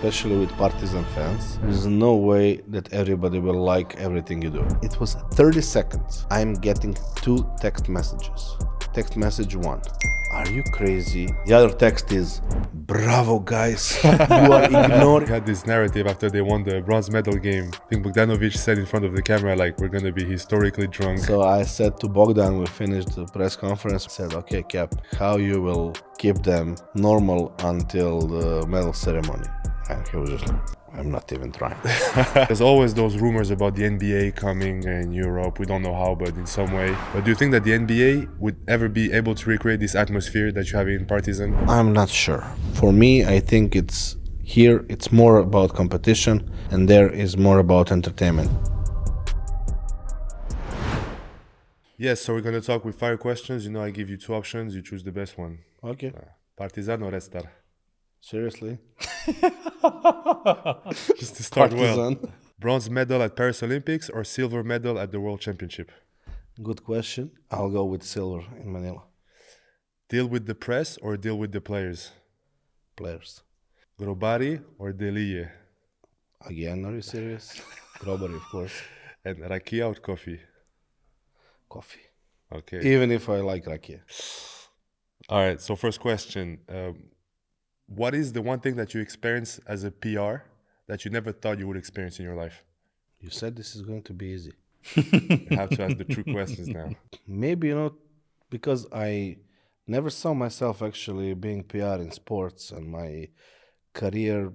especially with Partizan fans, there's no way that everybody will like everything you do. It was 30 seconds. I'm getting 2 text messages. Text message 1. Are you crazy? The other text is, bravo guys, you are ignoring. We had this narrative after they won the bronze medal game. I think Bogdanović said in front of the camera, like, we're going to be historically drunk. So I said to Bogdan, we finished the press conference, I said, okay, Cap, how you will keep them normal until the medal ceremony? And he was just like, I'm not even trying. There's always those rumors about the NBA coming in Europe. We don't know how, but in some way. But do you think that the NBA would ever be able to recreate this atmosphere that you have in Partizan? I'm not sure. For me, I think it's more about competition, and there is more about entertainment. Yes, so we're going to talk with 5 questions. You know, I give you 2 options. You choose the best one. Okay. Partizan or Red Star? Seriously? Just to start Partizan. well. Bronze medal at Paris Olympics or silver medal at the World Championship? Good question. I'll go with silver in Manila. Deal with the press or deal with the players? Players. Grobari or Delie? Again, are you serious? Robbery, of course. And rakia or coffee? Coffee. Okay. Even if I like rakia. All right, so first question. What is the one thing that you experience as a PR that you never thought you would experience in your life? You said this is going to be easy. You have to ask the true questions now. Maybe, because I never saw myself actually being PR in sports, and my career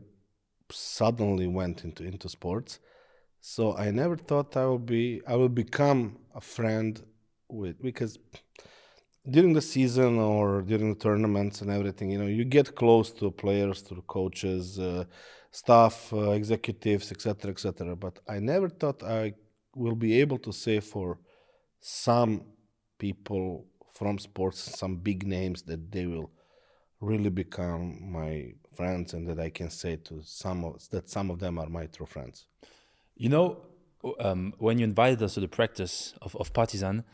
suddenly went into sports. So I never thought I will become a friend because during the season or during the tournaments and everything, you get close to players, to coaches, staff, executives, etc., etc. But I never thought I will be able to say for some people from sports, some big names, that they will really become my friends, and that I can say to some of them are my true friends. When you invited us to the practice of Partizan,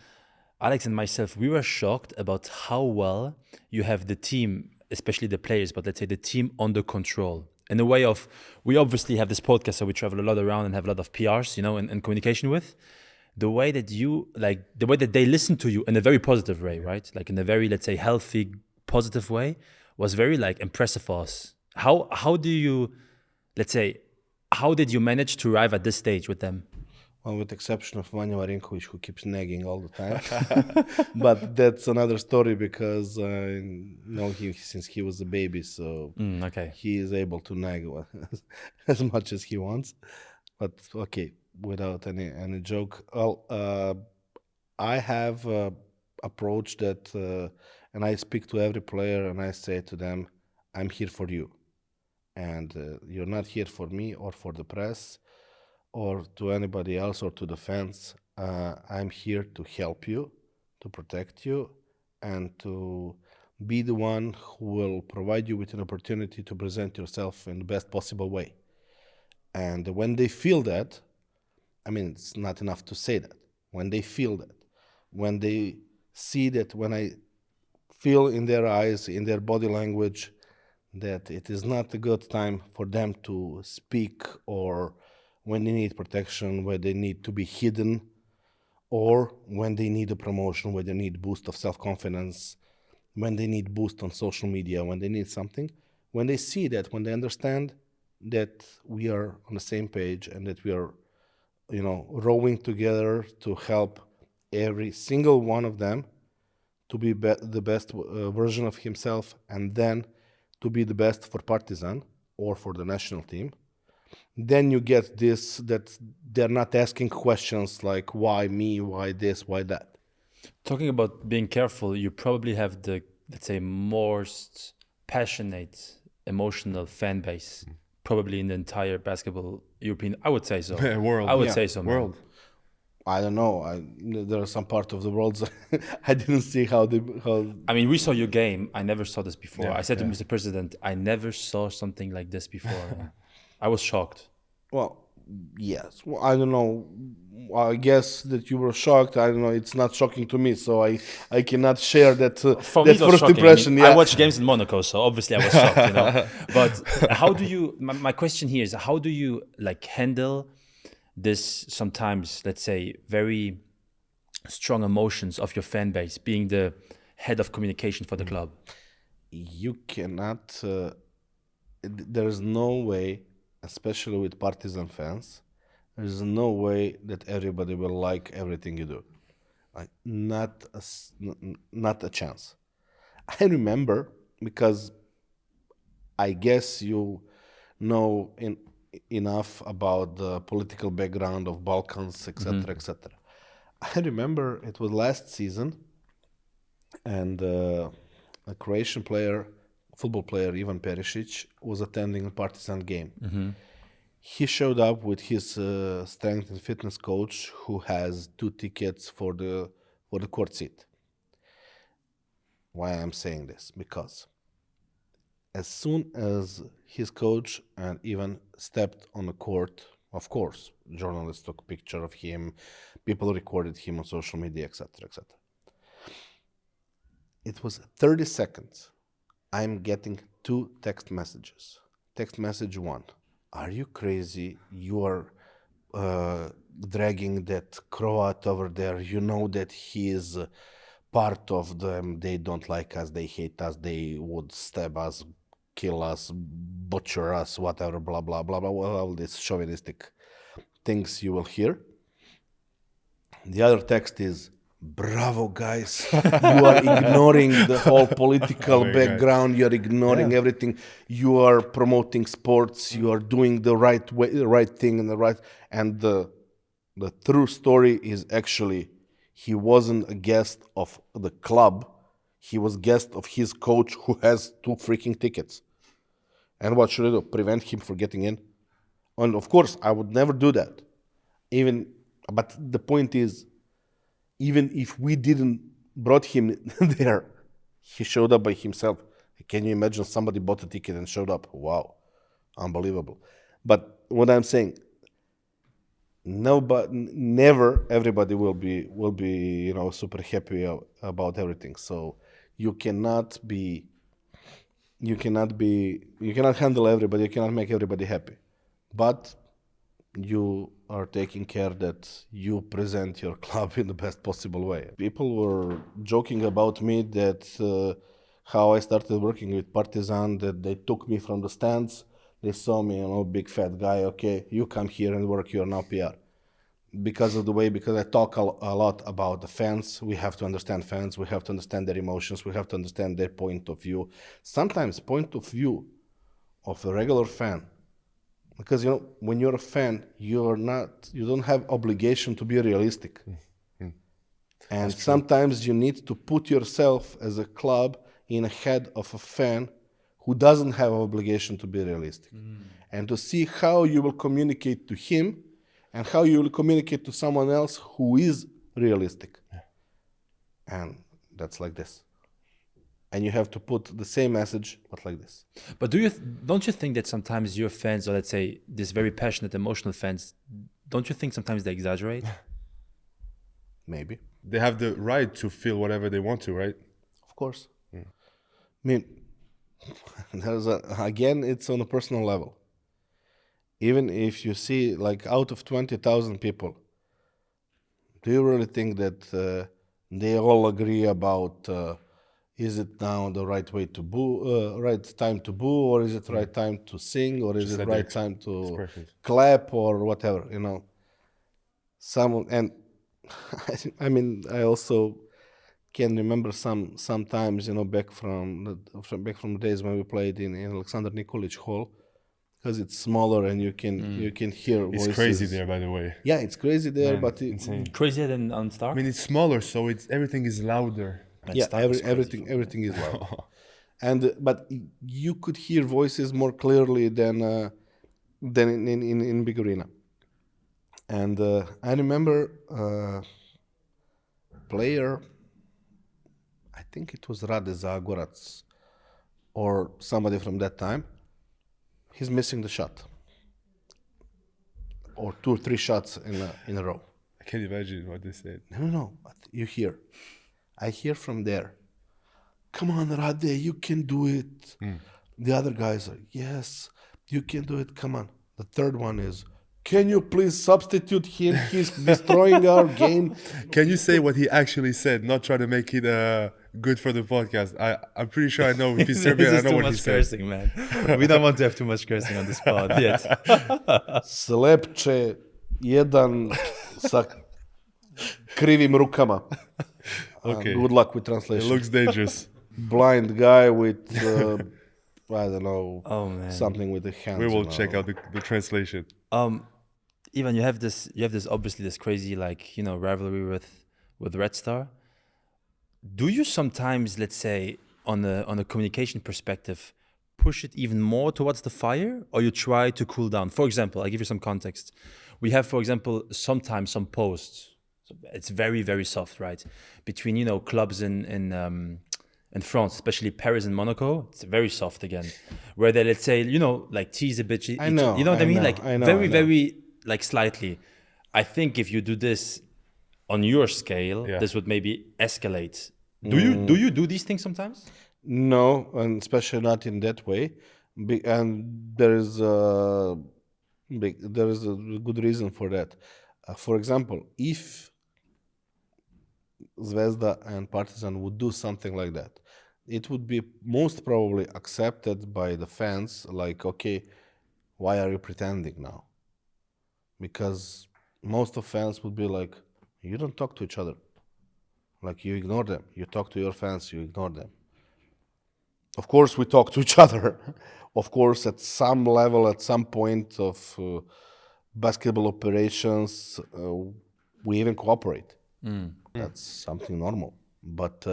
Alex and myself, we were shocked about how well you have the team, especially the players, but let's say the team under control. In a way of, we obviously have this podcast, so we travel a lot around and have a lot of PRs, and communication with. The way that they listen to you in a very positive way, right? Like in a very, let's say, healthy, positive way, was very impressive for us. How did you manage to arrive at this stage with them? Well, with the exception of Vanja Marinković, who keeps nagging all the time. But that's another story because, since he was a baby, so he is able to nag as much as he wants. But okay, without any joke. Well, I have approach that, and I speak to every player and I say to them, I'm here for you. And you're not here for me or for the press or to anybody else or to the fans. I'm here to help you, to protect you, and to be the one who will provide you with an opportunity to present yourself in the best possible way. And when they feel that, it's not enough to say that. When they feel that, when they see that, when I feel in their eyes, in their body language, that it is not a good time for them to speak, or when they need protection, where they need to be hidden, or when they need a promotion, where they need boost of self-confidence, when they need boost on social media, when they need something, when they see that, when they understand that we are on the same page and that we are, rowing together to help every single one of them to be the best version of himself, and then to be the best for Partizan or for the national team, then you get this, that they're not asking questions like, why me, why this, why that. Talking about being careful, you probably have the, let's say, most passionate, emotional fan base, probably in the entire basketball European, I would say so. World. I would say so, man. World. I don't know. There are some part of the world I didn't see how. We saw your game. I never saw this before. Yeah, I said to Mr. President, I never saw something like this before. I was shocked. Well, yes. Well, I don't know. I guess that you were shocked. I don't know. It's not shocking to me, so I cannot share that. For that me, it was first shocking. impression. I watched games in Monaco, so obviously I was shocked, you know. But how do you? My question here is, how do you like handle this? Sometimes, let's say, very strong emotions of your fan base, being the head of communication for the club. You cannot. There's no way, especially with Partizan fans, there's no way that everybody will like everything you do. Like not a chance. I remember, because I guess you know enough about the political background of Balkans, etc., etc. I remember it was last season, and a Croatian player, football player, Ivan Perisic, was attending a Partizan game. He showed up with his strength and fitness coach, who has 2 tickets for the court seat. Why I'm saying this? Because as soon as his coach and Ivan stepped on the court, of course, journalists took a picture of him, people recorded him on social media, etc., etc. It was 30 seconds. I'm getting 2 text messages. Text message 1. Are you crazy? You are dragging that Croat over there. You know that he is part of them. They don't like us. They hate us. They would stab us, kill us, butcher us, whatever, blah, blah, blah, blah, all these chauvinistic things you will hear. The other text is, bravo, guys. You are ignoring the whole political background. You are ignoring everything. You are promoting sports. You are doing the right way, the right thing, and the true story is actually he wasn't a guest of the club. He was guest of his coach, who has 2 freaking tickets. And what should I do? Prevent him from getting in? And of course, I would never do that. But the point is, even if we didn't brought him there, he showed up by himself. Can you imagine somebody bought a ticket and showed up? Wow, unbelievable. But what I'm saying, never everybody will be super happy about everything. So you cannot handle everybody. You cannot make everybody happy, but you are taking care that you present your club in the best possible way. People were joking about me that how I started working with Partizan, that they took me from the stands. They saw me, big fat guy. Okay, you come here and work. You're now PR. Because I talk a lot about the fans. We have to understand fans. We have to understand their emotions. We have to understand their point of view. Sometimes point of view of a regular fan, because when you're a fan, you don't have obligation to be realistic. And sometimes you need to put yourself as a club in the head of a fan who doesn't have obligation to be realistic, and to see how you will communicate to him and how you will communicate to someone else who is realistic. And that's like this. And you have to put the same message, but like this. But don't you think that sometimes your fans, or let's say these very passionate, emotional fans, don't you think sometimes they exaggerate? Maybe. They have the right to feel whatever they want to, right? Of course. I mean, again, it's on a personal level. Even if you see, like, out of 20,000 people, do you really think that they all agree about is it now the right way to boo, right time to boo, or is it right time to sing, or is it right time to clap, or whatever, and I mean, I also can remember sometimes, back from the days when we played in Alexander Nikolic Hall, because it's smaller and you can hear voices. It's crazy there, by the way. Yeah, it's crazy there, but insane. Crazier than on Star? I mean, it's smaller, so everything is louder. Yeah, everything is loud. But you could hear voices more clearly than in big arena. And I remember player, I think it was Rade Zagorac or somebody from that time, he's missing the shot. or 2 or 3 shots in a row. I can't imagine what they said. No. But you hear. I hear from there. Come on, Rade, you can do it. The other guys are, yes, you can do it. Come on. The third one is, can you please substitute him? He's destroying our game. Can you say what he actually said? Not try to make it good for the podcast. I'm pretty sure I know if he's Serbian. I know what he said. Cursing, man. We don't want to have too much cursing on this pod yet. Slepče jedan sa krivim rukama. Okay. Good luck with translation. It looks dangerous. Blind guy with, I don't know, something with the hands. We will check out the translation. Ivan, you have this obviously this crazy rivalry with Red Star. Do you sometimes, let's say, on a communication perspective, push it even more towards the fire, or you try to cool down? For example, I'll give you some context. We have, for example, sometimes some posts. It's very, very soft, right? Between clubs in France, especially Paris and Monaco, it's very soft again. Where they, let's say, tease a bit. I know. You know what I mean? Know. Very, slightly. I think if you do this on your scale, this would maybe escalate. Do you do these things sometimes? No, and especially not in that way. And there is a good reason for that. For example, if Zvezda and Partizan would do something like that, it would be most probably accepted by the fans, like, okay, why are you pretending now? Because most of fans would be like, you don't talk to each other. Like, you ignore them. You talk to your fans, you ignore them. Of course, we talk to each other. Of course, at some level, at some point of basketball operations, we even cooperate. That's something normal. But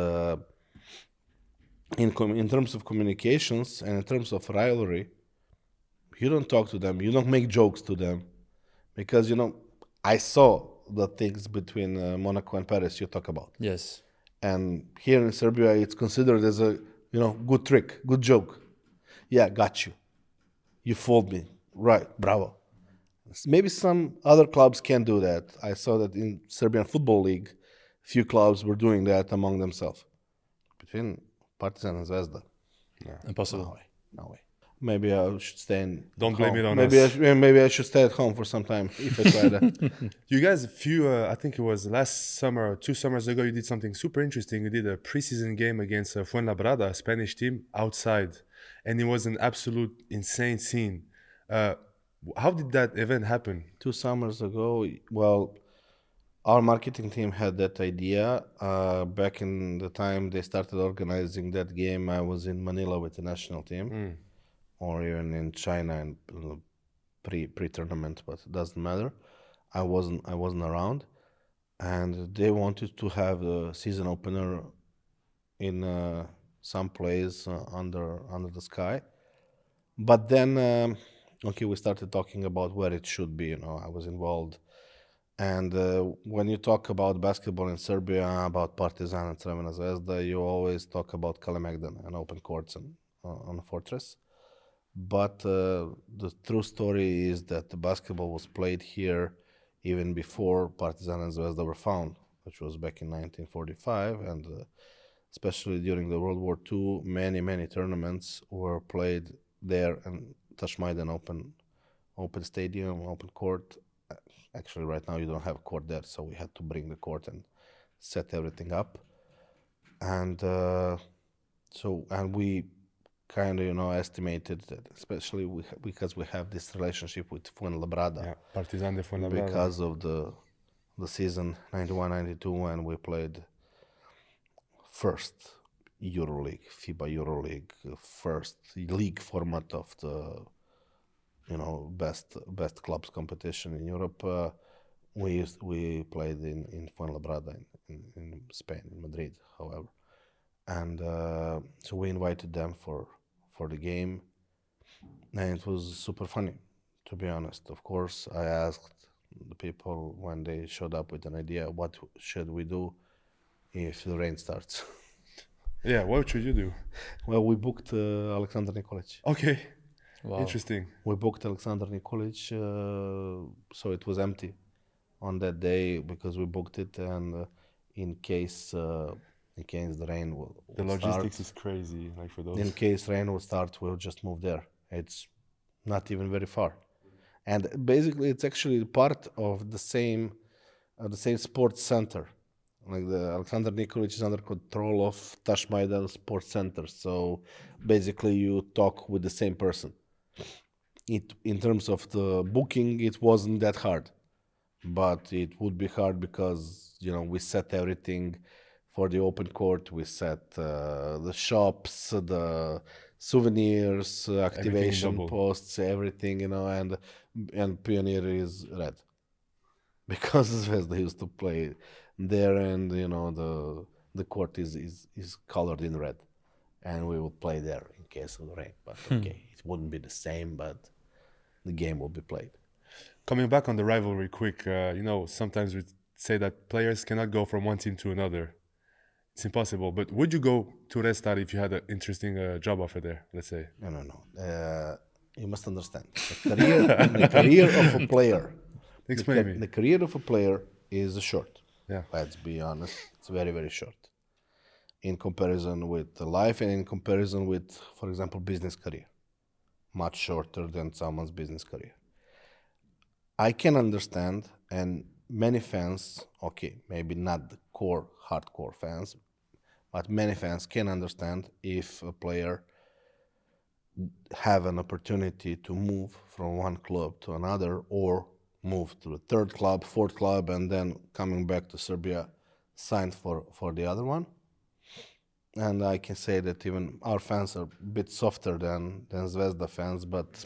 in terms of communications and in terms of rivalry, you don't talk to them. You don't make jokes to them. Because, I saw the things between Monaco and Paris you talk about. Yes. And here in Serbia, it's considered as a, good trick, good joke. Yeah, got you. You fooled me. Right, bravo. Maybe some other clubs can do that. I saw that in Serbian Football League, few clubs were doing that among themselves. Between Partizan and Zvezda. Yeah. Impossible. No way. Maybe I should stay in. Don't blame it on us. Maybe I should stay at home for some time if I try that. You guys, I think it was last summer or 2 summers ago, you did something super interesting. You did a preseason game against Fuenlabrada, a Spanish team, outside. And it was an absolute insane scene. How did that event happen? 2 summers ago, well, our marketing team had that idea. Back in the time they started organizing that game, I was in Manila with the national team. Or even in China and pre-tournament, but it doesn't matter. I wasn't around, and they wanted to have the season opener in some place under the sky. But then, we started talking about where it should be. I was involved, and when you talk about basketball in Serbia, about Partizan and Crvena Zvezda, you always talk about Kalemegdan and open courts and on a fortress. But the true story is that the basketball was played here even before Partizan and Zvezda were found, which was back in 1945, and especially during the World War II, many tournaments were played there, and Tashmaidan open stadium, open court. Actually, right now you don't have a court there, so we had to bring the court and set everything up, and we kind of estimated that, especially because we have this relationship with Fuenlabrada. Partizan de Fuenlabrada. Because of the season 91-92 when we played first EuroLeague, FIBA EuroLeague, first league format of the best clubs competition in Europe. We played in Fuenlabrada in Spain, in Madrid, however. And so we invited them for the game, and it was super funny, to be honest. Of course, I asked the people when they showed up with an idea, what should we do if the rain starts? Yeah, what should you do? Well, we booked Alexander Nikolic. Okay. Wow. Interesting. We booked Alexander Nikolic, so it was empty on that day because we booked it, and in case the rain will The start, logistics is crazy. Like for those. in case rain will start, we'll just move there. It's not even very far, and basically it's actually part of the same sports center. Like the Alexander Nikolic is under control of Tashmaidal Sports Center, so basically you talk with the same person. In terms of the booking, it wasn't that hard, but it would be hard because we set everything for the open court. We set the shops, the souvenirs, activation double. posts, everything, and Pioneer is red because Zvezda used to play there, and the court is colored in red, and we would play there in case of the rain. But okay, it wouldn't be the same, but the game will be played. Coming back on the rivalry quick, sometimes we say that players cannot go from one team to another. It's impossible. But would you go to Red Star if you had an interesting job offer there, let's say? No. You must understand. The career of a player. Explain me. The career of a player is short. Yeah. Let's be honest. It's very, very short. In comparison with the life and in comparison with, for example, business career. Much shorter than someone's business career. I can understand, and many fans, okay, maybe not the core, hardcore fans, but many fans can understand if a player have an opportunity to move from one club to another, or move to a third club, fourth club, and then coming back to Serbia, signed for the other one. And I can say that even our fans are a bit softer than Zvezda fans, but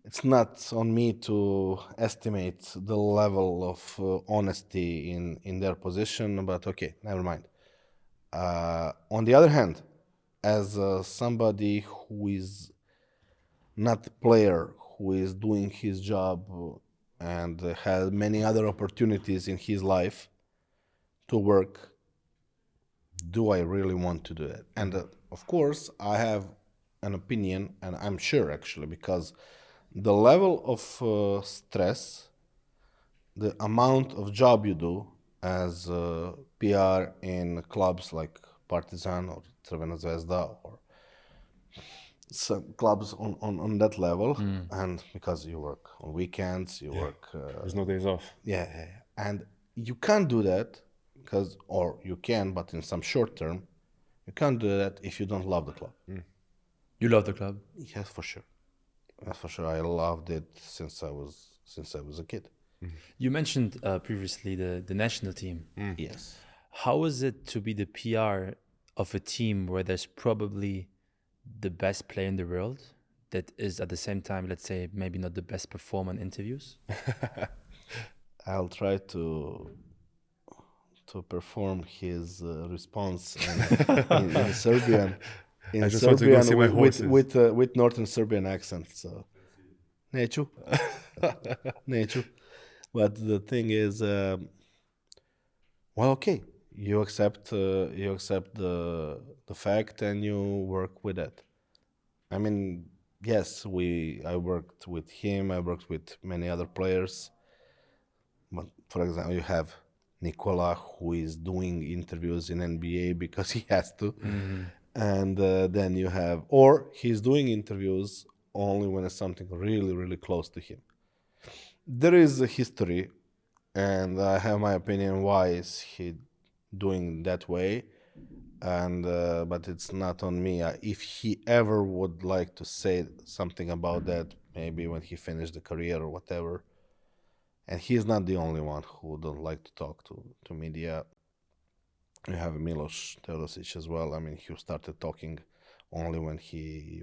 it's not on me to estimate the level of honesty in their position, but okay, never mind. On the other hand, as somebody who is not a player, who is doing his job and has many other opportunities in his life to work, do I really want to do that? And of course, I have an opinion, and I'm sure actually, because the level of stress, the amount of job you do as PR in clubs like Partizan or Crvena Zvezda or some clubs on that level, and because you work on weekends, you work... There's no days off. Yeah. And you can't do that or you can, but in some short term, you can't do that if you don't love the club. You love the club? Yes, for sure. That's for sure. I loved it since I was a kid. You mentioned previously the national team. Yes. How is it to be the PR of a team where there's probably the best player in the world that is at the same time, let's say, maybe not the best performer in interviews? I'll try to perform his response in Serbian. I just want to go see my horses. With Northern Serbian accent. So, neću. But the thing is, well, okay, you accept the fact and you work with it. I mean, yes, I worked with him. I worked with many other players. But for example, you have Nikola, who is doing interviews in NBA because he has to. And then you have, or he's doing interviews only when it's something really, really close to him. There is a history, and I have my opinion why is he doing that way, and but it's not on me. If he ever would like to say something about that, maybe when he finished the career or whatever, and he's not the only one who don't like to talk to media. You have Miloš Teodosić as well. I mean, he started talking only when he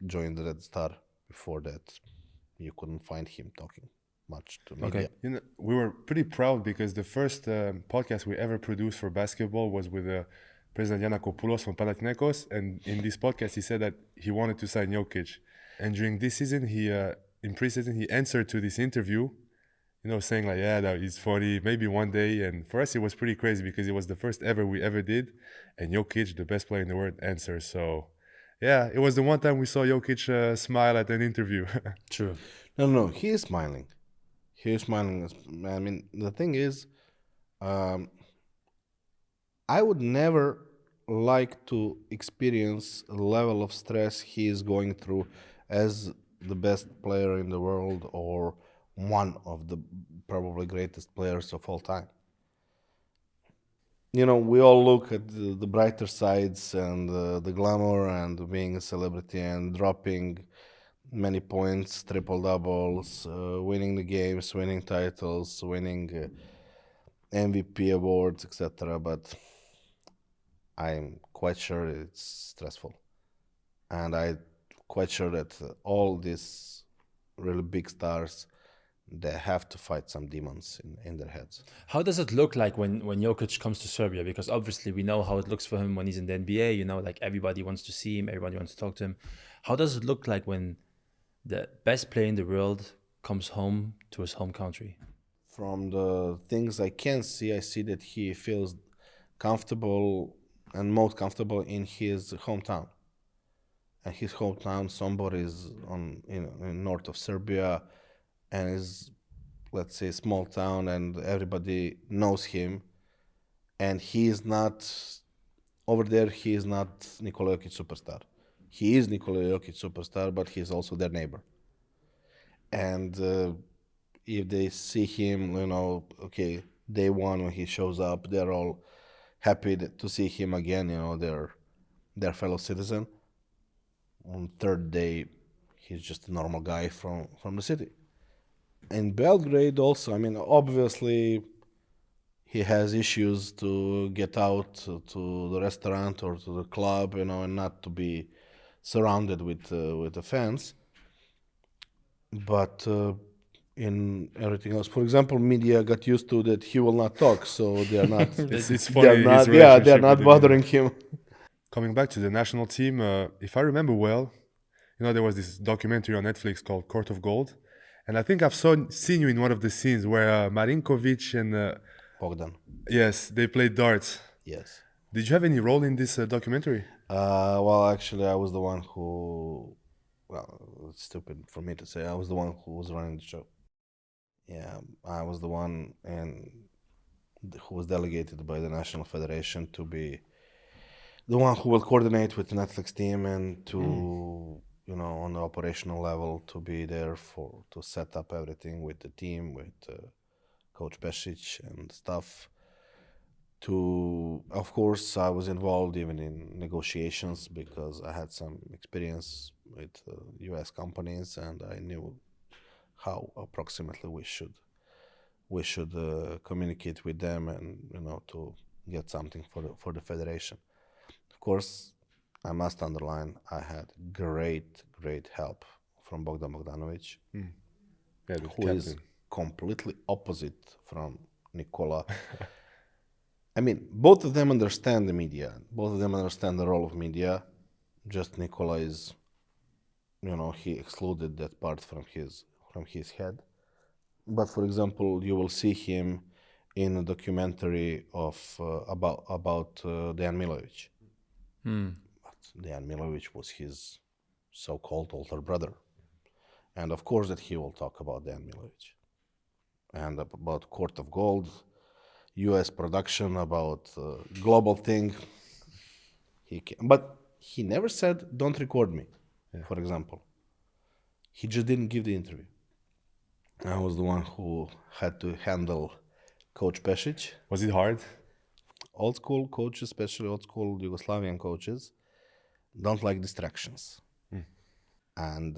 joined the Red Star. Before that, you couldn't find him talking much to media. Okay. We were pretty proud because the first podcast we ever produced for basketball was with President Giannakopoulos from Panathinaikos, and in this podcast he said that he wanted to sign Jokić. And during this season, in preseason, he answered to this interview, saying like, yeah, that he's 40, maybe one day. And for us, it was pretty crazy because it was the first ever we ever did. And Jokić, the best player in the world, answers. So Yeah, it was the one time we saw Jokic smile at an interview. True. No, he is smiling. He is smiling. I mean, the thing is, um, I would never like to experience a level of stress he is going through as the best player in the world or one of the probably greatest players of all time. You know, we all look at the brighter sides and the glamour and being a celebrity and dropping many points, triple doubles, winning the games, winning titles, winning MVP awards, etc. But I'm quite sure it's stressful, and I'm quite sure that all these really big stars, they have to fight some demons in their heads. How does it look like when Jokic comes to Serbia? Because obviously we know how it looks for him when he's in the NBA. You know, like everybody wants to see him, everybody wants to talk to him. How does it look like when the best player in the world comes home to his home country? From the things I can see, I see that he feels comfortable and most comfortable in his hometown. And his hometown, Sombor, is in north of Serbia, and is, let's say, a small town, and everybody knows him. And he is not over there. He is not Nikola Jokic superstar. He is Nikola Jokic superstar, but he is also their neighbor. And if they see him, you know, okay, day one when he shows up, they're all happy to see him again. You know, their fellow citizen. On third day, he's just a normal guy from the city. In Belgrade also, I mean, obviously he has issues to get out to the restaurant or to the club, you know, and not to be surrounded with the fans. But in everything else, for example, media got used to that he will not talk, so they are not. It's funny. They're not bothering him. Coming back to the national team, if I remember well, you know, there was this documentary on Netflix called Court of Gold. And I think I've seen you in one of the scenes where Marinkovic and Bogdan. yes, they played darts. Yes. Did you have any role in this documentary? Well, actually, I was the one who. Well, it's stupid for me to say. I was the one who was running the show. Yeah, I was the one who was delegated by the National Federation to be the one who will coordinate with the Netflix team and to. You know, on the operational level, to be there to set up everything with the team, with Coach Pešić and stuff. Of course, I was involved even in negotiations because I had some experience with U.S. companies and I knew how approximately we should communicate with them and, you know, to get something for the federation. Of course, I must underline, I had great help from Bogdanović, who is completely opposite from Nikola. I mean, both of them understand the media. Both of them understand the role of media. Just Nikola is, you know, he excluded that part from his head. But for example, you will see him in a documentary of about Dejan Milojević. Dejan Milojević was his so-called older brother. And of course that he will talk about Dejan Milojević. And about Court of Gold, US production, about global thing. But he never said, don't record me, for example. He just didn't give the interview. I was the one who had to handle Coach Pešić. Was it hard? Old school coaches, especially old school Yugoslavian coaches, don't like distractions. And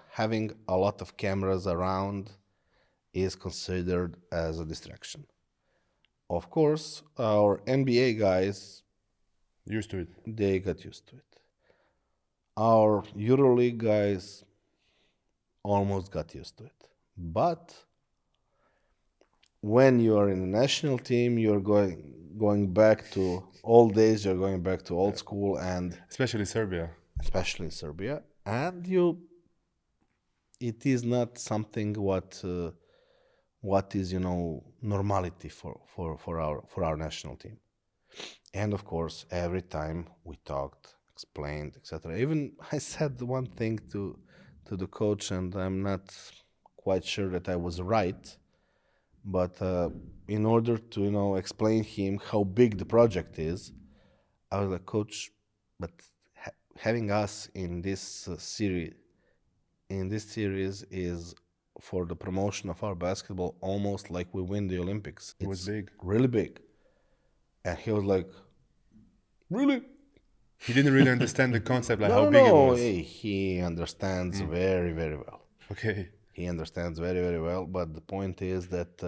having a lot of cameras around is considered as a distraction. Of course, our NBA guys, used to it. They got used to it. Our EuroLeague guys almost got used to it. But when you are in the national team, you're going back to old days, you're going back to old school, and especially Serbia. And it is not something what is, you know, normality for our national team. And of course, every time we talked explained, etc. Even I said one thing to the coach, and I'm not quite sure that I was right, but in order to explain him how big the project is, I was like, Coach, but having us in this series is for the promotion of our basketball, almost like we win the Olympics. It was big, really big. And he was like, really? He didn't really understand the concept, like No, how big it was. He understands very, very well. Okay. He understands very, very well. But the point is that,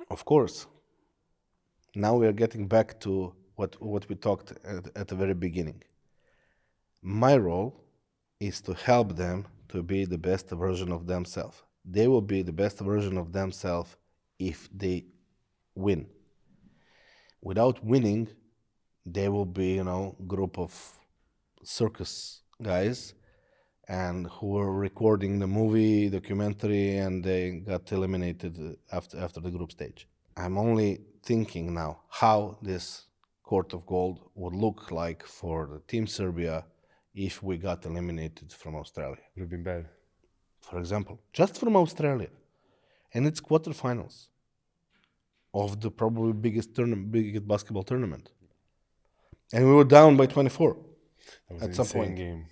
of course, now we are getting back to what we talked at the very beginning. My role is to help them to be the best version of themselves. They will be the best version of themselves if they win. Without winning, they will be, group of circus guys and who were recording the movie, documentary, and they got eliminated after the group stage. I'm only thinking now how this Court of Gold would look like for the Team Serbia if we got eliminated from Australia. It would have been bad. For example, just from Australia. And it's quarterfinals of the probably biggest basketball tournament. And we were down by 24 That was at an some insane point. game.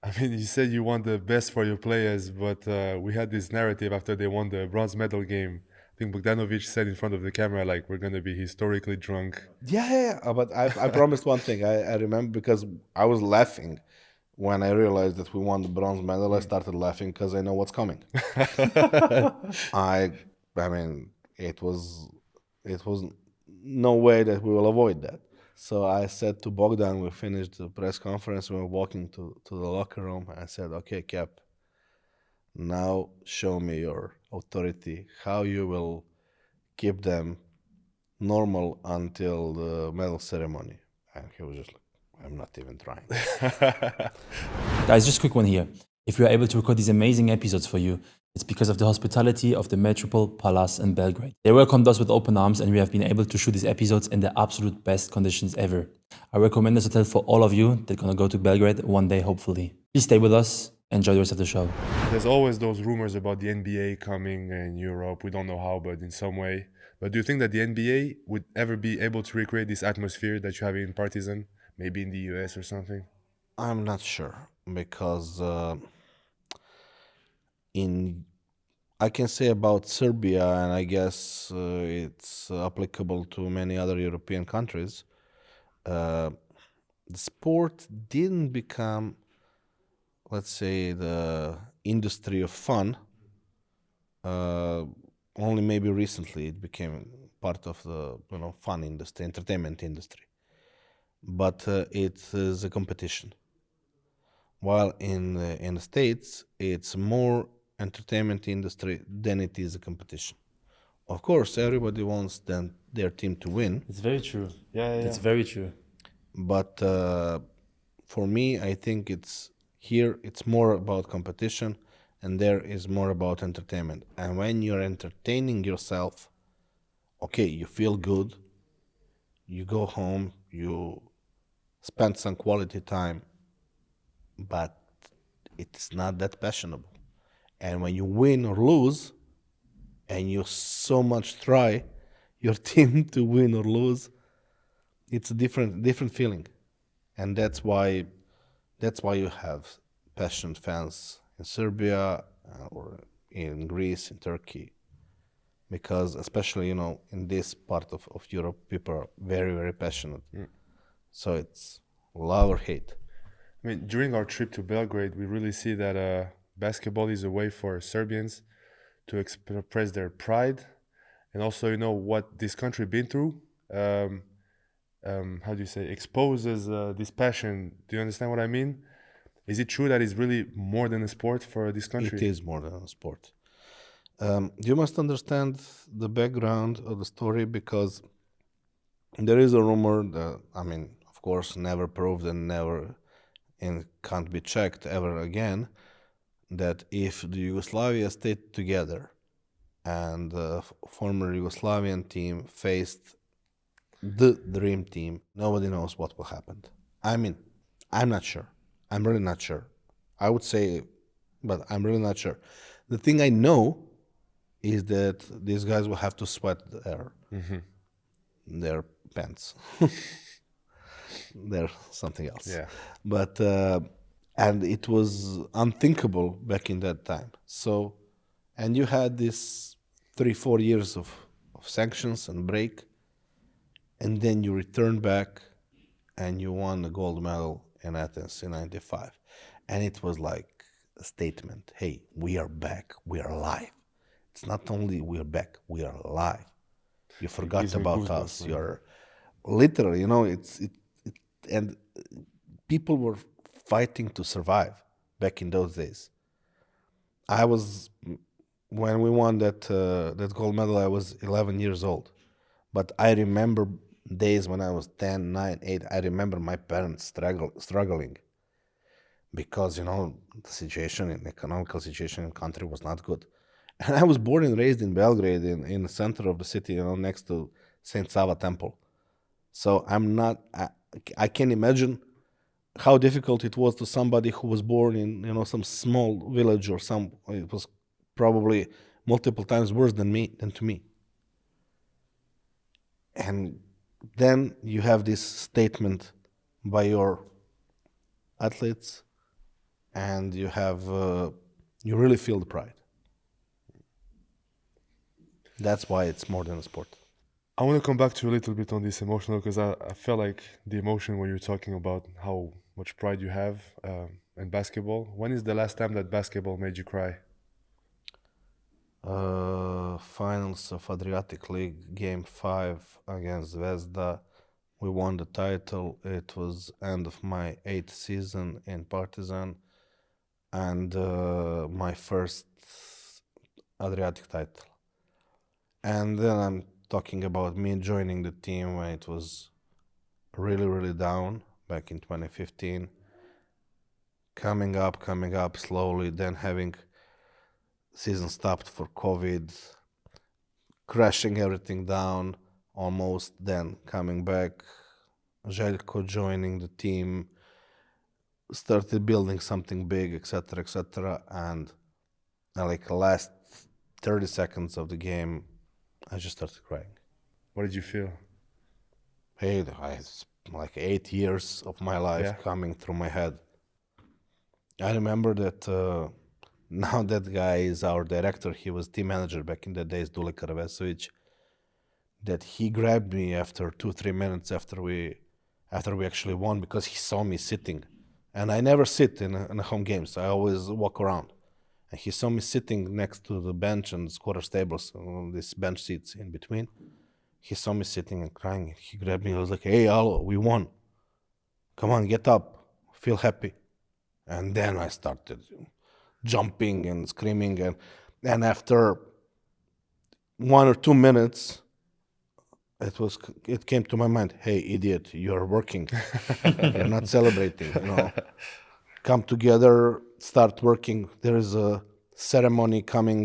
I mean, you said you want the best for your players, but we had this narrative after they won the bronze medal game. I think Bogdanović said in front of the camera, like, we're going to be historically drunk. Yeah. But I promised one thing. I remember because I was laughing when I realized that we won the bronze medal. I started laughing because I know what's coming. I mean, it was no way that we will avoid that. So I said to Bogdan, we finished the press conference, we were walking to the locker room. I said, okay, Cap, now show me your authority, how you will keep them normal until the medal ceremony. And he was just like, I'm not even trying. Guys, just a quick one here. If we are able to record these amazing episodes for you, it's because of the hospitality of the Metropole Palace in Belgrade. They welcomed us with open arms and we have been able to shoot these episodes in the absolute best conditions ever. I recommend this hotel for all of you that are going to go to Belgrade one day, hopefully. Please stay with us. Enjoy the rest of the show. There's always those rumors about the NBA coming in Europe. We don't know how, but in some way. But do you think that the NBA would ever be able to recreate this atmosphere that you have in Partizan? Maybe in the US or something? I'm not sure because I can say about Serbia, and I guess it's applicable to many other European countries. The sport didn't become, let's say, the industry of fun. Only maybe recently it became part of the fun industry, entertainment industry. But it is a competition. While in the States, it's more entertainment industry than it is a competition. Of course, everybody wants their team to win. It's very true. Yeah. It's very true. But for me, I think it's more about competition, and there is more about entertainment. And when you're entertaining yourself, okay, you feel good, you go home, you spend some quality time, but it's not that passionable. And when you win or lose, and you so much try your team to win or lose, it's a different feeling. And that's why you have passionate fans in Serbia or in Greece, in Turkey, because especially in this part of Europe, people are very, very passionate. So it's love or hate. I mean, during our trip to Belgrade, we really see that basketball is a way for Serbians to express their pride, and also what this country been through. How do you say, exposes this passion. Do you understand what I mean? Is it true that it's really more than a sport for this country? It is more than a sport. You must understand the background of the story, because there is a rumor that, of course, never proved and can't be checked ever again, that if the Yugoslavia stayed together and the former Yugoslavian team faced the dream team, nobody knows what will happen. I mean, I'm not sure. I'm really not sure. I would say, but I'm really not sure. The thing I know is that these guys will have to sweat their pants. They're something else. Yeah. But and it was unthinkable back in that time. So, and you had this 3-4 years of sanctions and break, and then you return back and you won the gold medal in Athens in '95. And it was like a statement. Hey, we are back. We are alive. It's not only we are back, we are alive. You forgot about us. You're literally, and people were fighting to survive back in those days. When we won that gold medal, I was 11 years old. But I remember days when I was 10, 9, 8. I remember my parents struggling because, the economical situation in the country was not good. And I was born and raised in Belgrade, in the center of the city, next to Saint Sava Temple. So I can imagine how difficult it was to somebody who was born in, some small village or it was probably multiple times worse than to me. And then you have this statement by your athletes, and you really feel the pride. That's why it's more than a sport. I want to come back to a little bit on this emotional, because I felt like the emotion when you're talking about how much pride you have in basketball. When is the last time that basketball made you cry? Finals of Adriatic League, Game 5 against Zvezda. We won the title. It was end of my 8th season in Partizan, and my first Adriatic title. And then I'm talking about me joining the team when it was really, really down back in 2015. Coming up slowly, then having season stopped for COVID, crashing everything down almost, then coming back, Željko joining the team, started building something big, etc. And like last 30 seconds of the game, I just started crying. What did you feel? Hey, like 8 years of my life coming through my head. I remember that now that guy is our director. He was team manager back in the days, Dule Karavesović. That he grabbed me after 2-3 minutes after we actually won, because he saw me sitting, and I never sit in a home games. I always walk around, and he saw me sitting next to the bench and scorers tables, these bench seats in between. He saw me sitting and crying. He grabbed me. He was like, "Hey, Alo, we won. Come on, get up. Feel happy." And then I started jumping and screaming, and after 1 or 2 minutes, it came to my mind, "Hey, idiot, you're working. You're not celebrating. Come together, start working. There is a ceremony coming.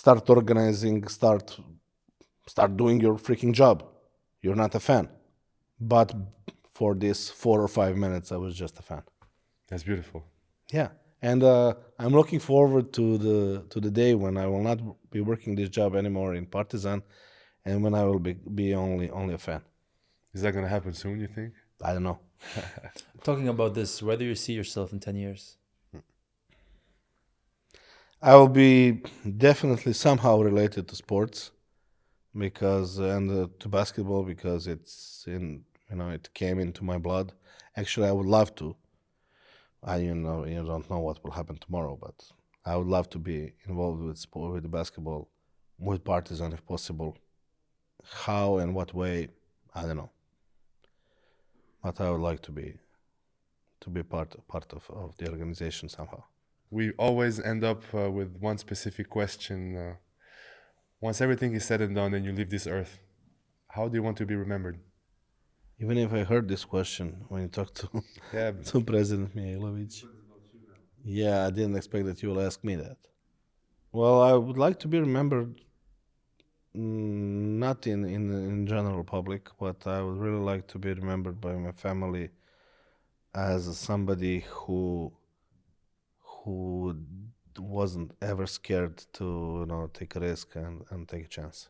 Start organizing. Start doing your freaking job. You're not a fan." But for this 4 or 5 minutes, I was just a fan. That's beautiful. Yeah, and I'm looking forward to the day when I will not be working this job anymore in Partizan, and when I will be only a fan. Is that going to happen soon, you think? I don't know. Talking about this, where do you see yourself in 10 years? I will be definitely somehow related to sports, and to basketball, because it's it came into my blood. Actually, I would love to. You don't know what will happen tomorrow, but I would love to be involved with sport, with basketball, with Partizan if possible. How and what way, I don't know. But I would like to be part of the organization somehow. We always end up with one specific question. Once everything is said and done and you leave this earth, how do you want to be remembered? Even if I heard this question when you talked to President Mihailovic. Yeah, I didn't expect that you will ask me that. Well, I would like to be remembered, not in general public, but I would really like to be remembered by my family as somebody who wasn't ever scared to take a risk and take a chance,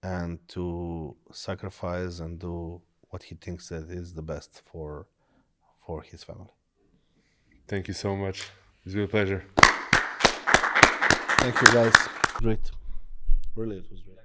and to sacrifice and do what he thinks that is the best for his family. Thank you so much. It's been a pleasure. Thank you, guys. Great. Really, it was great.